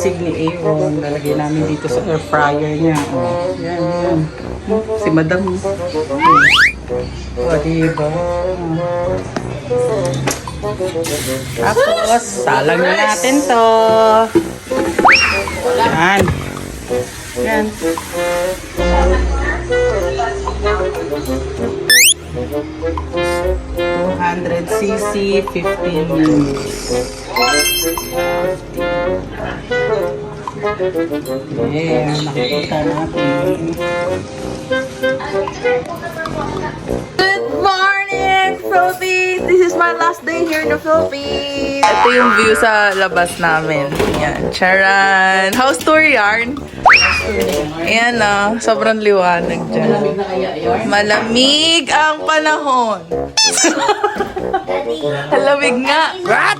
sisig ni Aaron. Lalagay namin dito sa air fryer niya. Oh, yan, yan. Si Madam. O, diba? Tapos, salang na natin to. Yan. Yan. 200cc, 15 minutes. Yeah, nakikita natin. Good morning, Philippines! This is my last day here in the Philippines. Ito yung view sa labas namin. Yan, charan! House tour yarn. Ayan na, sobrang liwanag dyan. Malamig ang panahon. Malamig nga. What?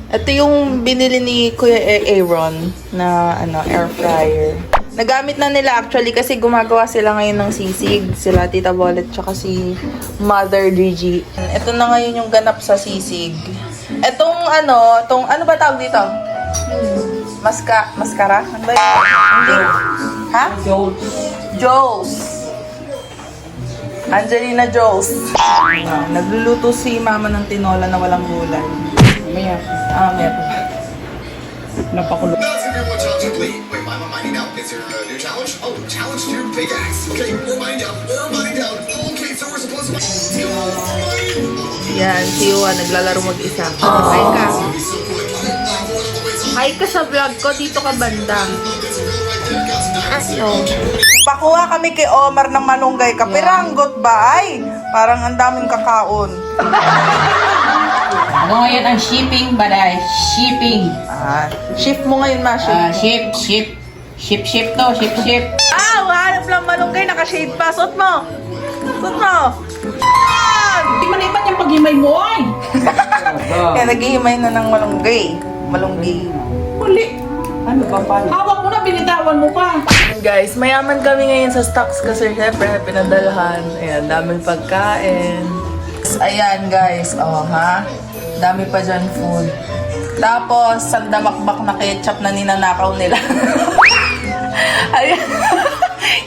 Ito yung binili ni Kuya Aaron na air fryer. Nagamit na nila actually kasi gumagawa sila ngayon ng sisig. Sila Tita Bolet tsaka si Mother Gigi. Ito na ngayon yung ganap sa sisig. Etong ano ba tawag dito? Mascara? Ano ba yun? Hindi. Ha? Joes. Angelina Joes. Nagluluto si mama ng tinola na walang gulay. Maya. Meron. Napakulo. Wait, why am I mining down? Is there a new challenge? Oh, challenge to pickaxe. Okay, we're mining down. Okay, so we're supposed to mine. Yan, si Juan, naglalaro mag-isa. Hi ka. Hi ka sa vlog ko, dito ka banda. Ano? Pakuha kami kay Omar ng malunggay. Kapiranggot ba? Ay, parang ang daming kakaon. Ano ngayon ang shipping, baday? Shipping. Shift mo ngayon, ma. Ship to, ship. Hanap lang malunggay, naka-shade pa. Suot mo. Hindi man iba yung paghimay mo, ay! Kaya naghihimay na ng malunggay. Huli. Ano ba pa? Hawak mo na, binitawan mo pa. Guys, mayaman kami ngayon sa stocks kasi syempre pinadalhan. Ayan, daming pagkain. Ayan guys, dami pa dyan food. Tapos, sandamakbak na ketchup na ninanakaw nila. Ayan.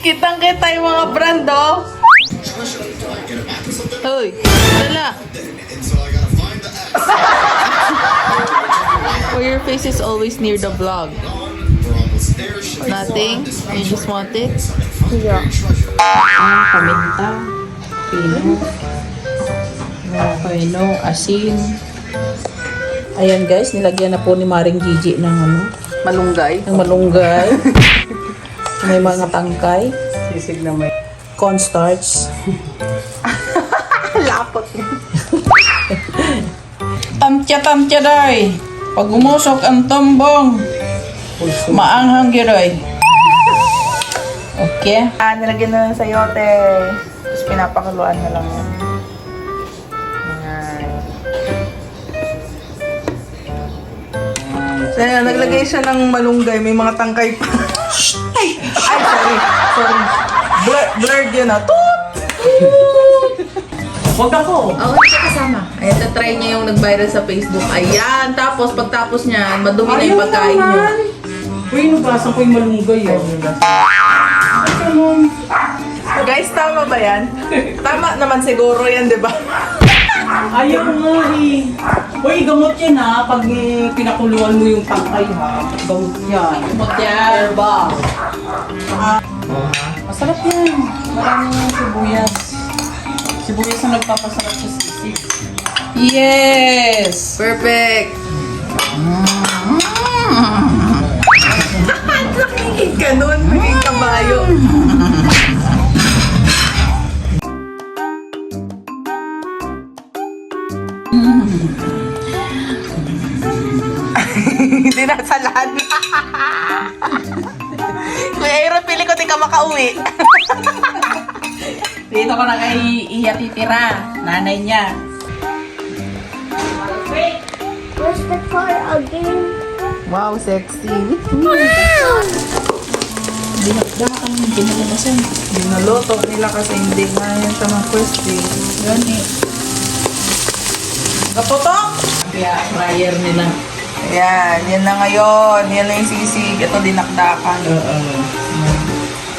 Kitang-kita yung mga brand, oh. Hoy, dala. Or your face is always near the vlog. Nothing? You just want it? Yeah. Paminta. Pino. Asin. Ayan guys, nilagyan na po ni Maring Gigi ng Malunggay. ng malunggay. May mga tangkay. Sisig na may... Cornstarch. Lapot. Tamtya day. Pag umusok ang tumbong, maanghang giroy. Okay. Nilagyan na ng sayote. Tapos pinapakuluan na lang yan. So, ayan, naglagay siya ng malunggay. May mga tangkay pa. Ay, sorry. Blurred yun, Toot! Huwag ako. Hindi ka kasama. Ayan, try niya yung nag-viral sa Facebook. Ayan, tapos pagtapos niyan, madumi na yung pagkain niyo. Uy, nugasan ko yung malunggay. Guys, tama ba yan? Tama naman siguro yan, di ba? Ayaw nga eh. Uy, gamot yan ha. Pag pinakuluan mo yung tangkay ha. Gamot yan. Gamot yan. Ba? Masarap yan. Maraming sibuyas. Sibuyas na nagpapasarap sa sisig. Yes! Perfect! Nakikig ka nun, maging kabayo. Hindi na salad. Kuya Aaron, pili ko di ka makauwi. Dito ko na kay Iya titira. Nanay niya. Where's the car again? Wow, sexy. Binaloto nila kasi hindi nga yan sa mga first day. Gani. Kapotok! Kaya fryer nila. Yan, yan na ngayon. Yan na yung sisig. Ito dinakdakan.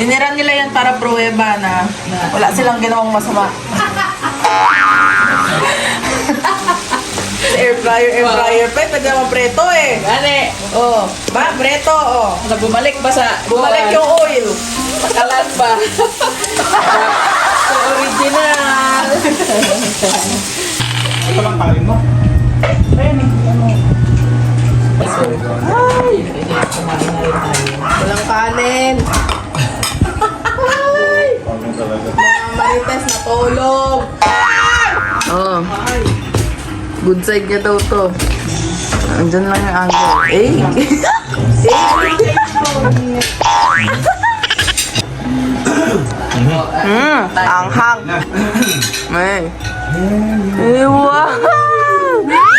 Tinira nila yan para pruweba na wala silang ginawang masama. Air fryer pa. Pwede naman preto eh. Gani. Oh, ba? Preto, oh. Bumalik ba sa... Bumalik yung oil. Kalat ba? So, original. Ito lang kain mo. Ay! Walang kanin. Ay! Mga marites na tulog. Oh. Good side niya daw to. Andyan lang yung angle. Eh! Anghang. May. Eh, wow!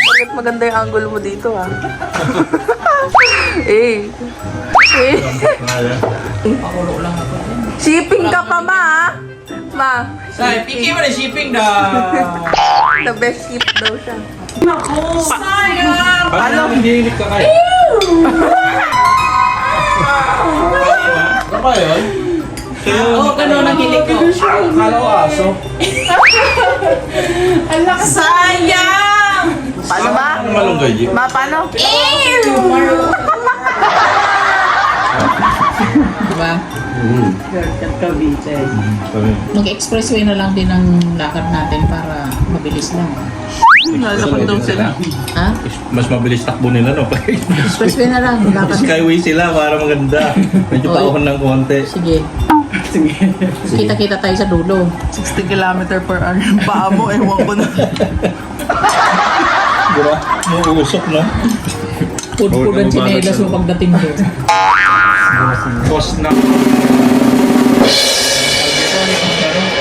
Bakit maganda yung angle mo dito, ha? Eh. Eh. Shipping ka pa, ma, ha? Ma. Say, piki mo na shipping na. The best ship daw siya. Naku, sayang. Paano hindi ka kain? Ano ba yun? Oo, ganun ang hilig ko. Akala ko aso. Sayang! Paano ba? Ano malunggay? Ma, paano? Diba? Kavite. Mag-expressway na lang din ang lakad natin para mabilis lang. Nalakad daw sila. Ha? Mas mabilis takbo nila, no? Expressway na lang. Lakad. Skyway sila para maganda. Medyo Oy. pauhan ng konti. Sige. Kita-kita tayo sa dulo. 60 km/h. Paa mo, ewan ko na. Diba? Umuusok, no? Pudpud ang tsinelas mo pagdating doon. Cost na.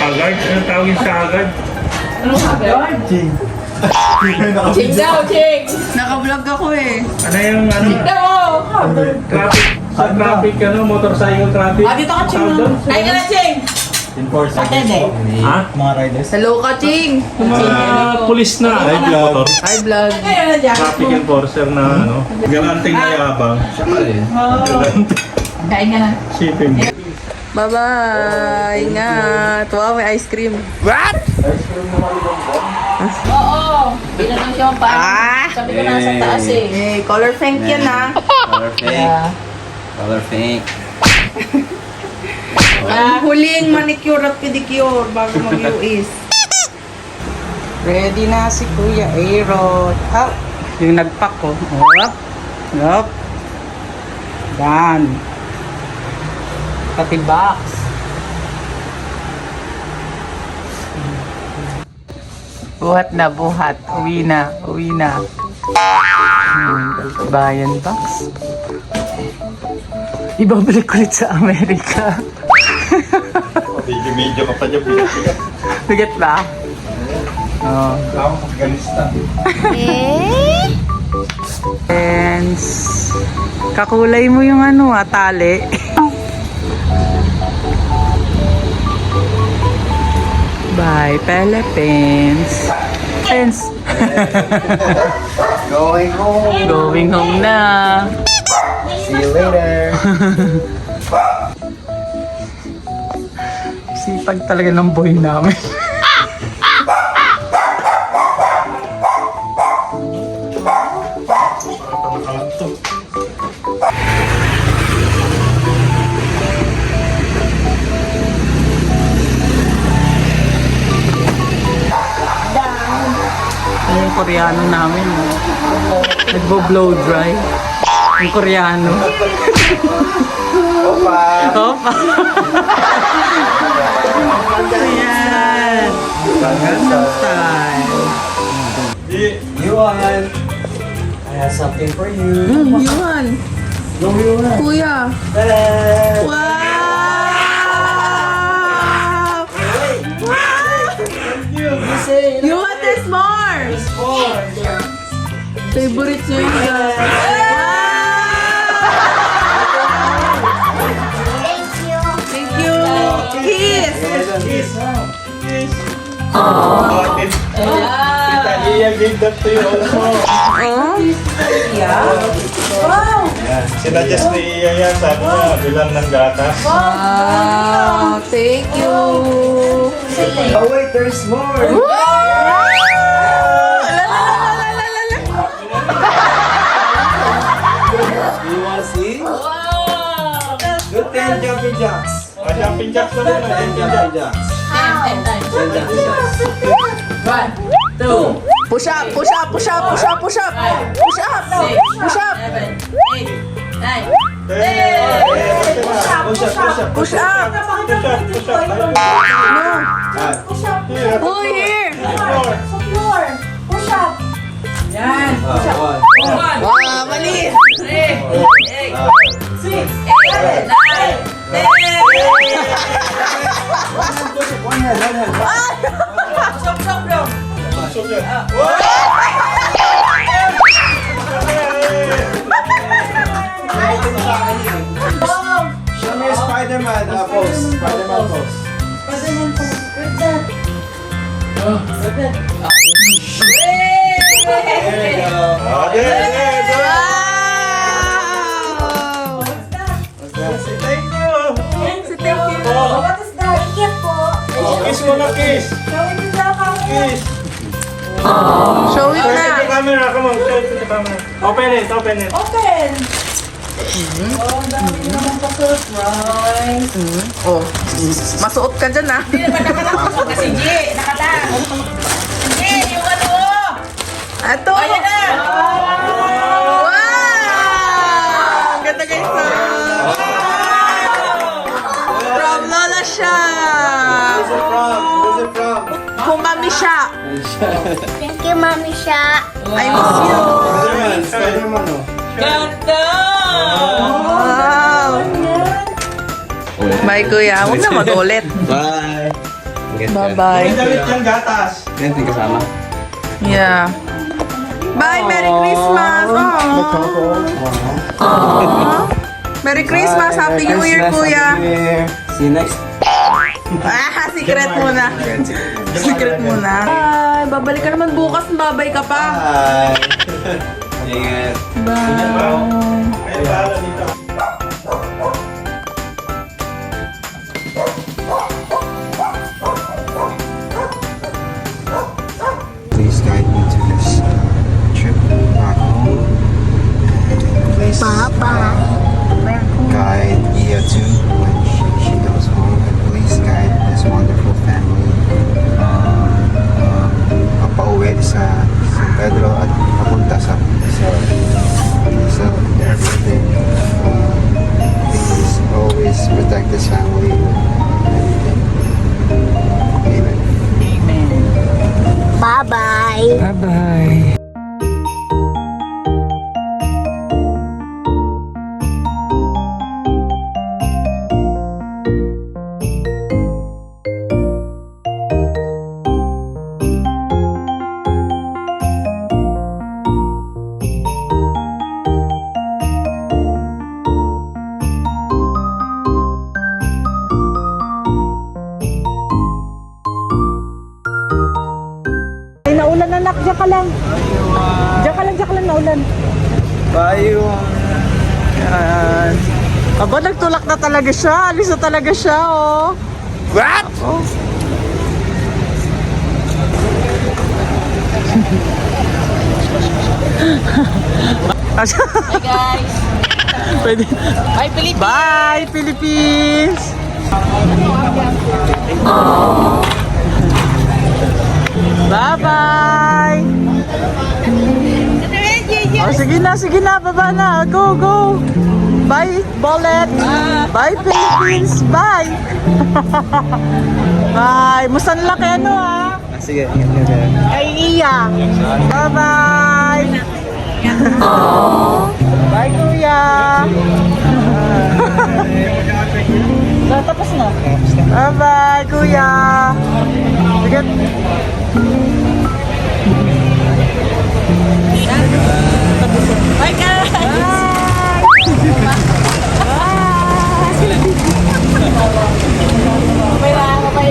Agad? Ano tawagin sa agad? Ching daw, ching! Naka-vlog ako eh. Ano yung ano? Traffic. Sa traffic, ano? Motorcycle traffic. Ah, dito ka, ching! Tawag doon? Ay, ka na, ching! Ha? Hello, Kaching. Mga pulis na. Motor. Hi, vlog. Ayun na dyan. Traffic enforcer na ano. Galanting na yabang. Kain ka na. Shipping. Bye-bye. Ingat. Wow, may ice cream. What? Oo. Bilang siya pa. Sabi ko nasa taas eh. Eh, color pink yan, ha? Color pink. Color pink. Huling manicure at pedicure bago mag-US. Ready na si Kuya Aaron. Ah, yung nagpack ko. Up. Up. Done. Pati box. Buhat na, buhat. Uwi na, uwi na. Bayan box. Ibabalik ulit sa Amerika. Video ka pa dyan. Bigat ba? Oh. Afghanistan. And kakulay mo yung ano tali. Bye, Philippines. Philippines. Going home. Going home na. See you later. Sipag talaga ng boy namin. Yung Koreano namin, nagbo-blow dry. Yung Koreano. Opa. Opa! Ayan! Gangnam Style. Yuan. I have something for you. Yuan. Kuya. Wow! Yuan, there's more! Favorite niya yun, guys. Thank you. Kiss. Tita Iya gave that to you also. Wow! Sinadjust ni Iya yan. Sabi niya, bilang ng gatas. Wow, thank you. Oh wait, there's more. You wanna see? Good 10 jumping jacks. Jumping jacks na rin. 10 jumping jacks. 10 jumping jacks. Push up, push up, push up, push up, push up. Push up, push up. Push up, push up. Push up. Ah, Oh, here. Yan. one. Wow, mali. One hand. So good. Show me a Spider-Man pose. Spider-Man pose. There you go. There. Wow. Thank you. What is that? Thank you po. Kiss mo na, kiss. Gawin niyo sa camera. Kiss. Show it Show it to the na. camera. Come on, show it to the camera. Open it. Open! Oh, ang dami naman pa-surprise. Oh, masuot ka dyan ah. Hindi naman nakatapos kasi G. Nakatapos. G, yung ano? Ato. Ayan na! Wow! Ang ganda guys ah. From Lola siya. Where's it from? Where's it from? Kumami siya. Thank you, Mommy Sha. I miss you. Spider-Man. Spider-Man, oh. Ganda! Wow. Bye kuya. Huwag na mag-ulit. Bye. Bye-bye. Damit yung gatas. Ganti kasama. Yeah. Bye. Merry Christmas. Aww. Merry Christmas. Happy New Year, kuya. See you next. Secret muna. Secret muna. Bye. Babalik ka naman bukas. Babay ka pa. Bye. Ingat. Bye. Ay, bahala dito. Please guide me to this trip back home. And please guide Iya too when she goes home. And please guide this wonderful family. Papauwi sa San Pedro at papunta sa everything. Please always protect this family with everything. Amen. Bye-bye. Bye-bye. Naulan anak, diyan ka lang. Diyan ka lang, naulan. Bye. Yan. Aba, nagtulak na talaga siya. Alis na talaga siya, oh. What? Oh. Hi guys! Pwede. Bye Philippines! Bye, Philippines! Bye-bye! Oh, sige na, baba na. Go, go! Bye, Bullet! Bye, Philippines! Bye! Bye! Musta nila kay ano, ha? Sige, ingat. Kay Iya! Bye-bye! Bye, Kuya! Tapos na. Bye-bye, Kuya! Sige. Bye, guys! Bye!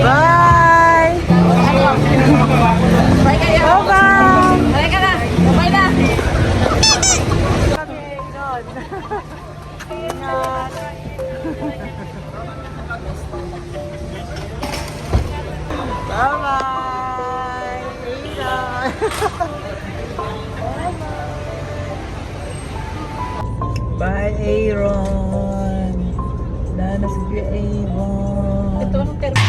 Bye! Bye! Bye! Bye, Aaron. Nana si Kuya Aaron. Ito ang termo.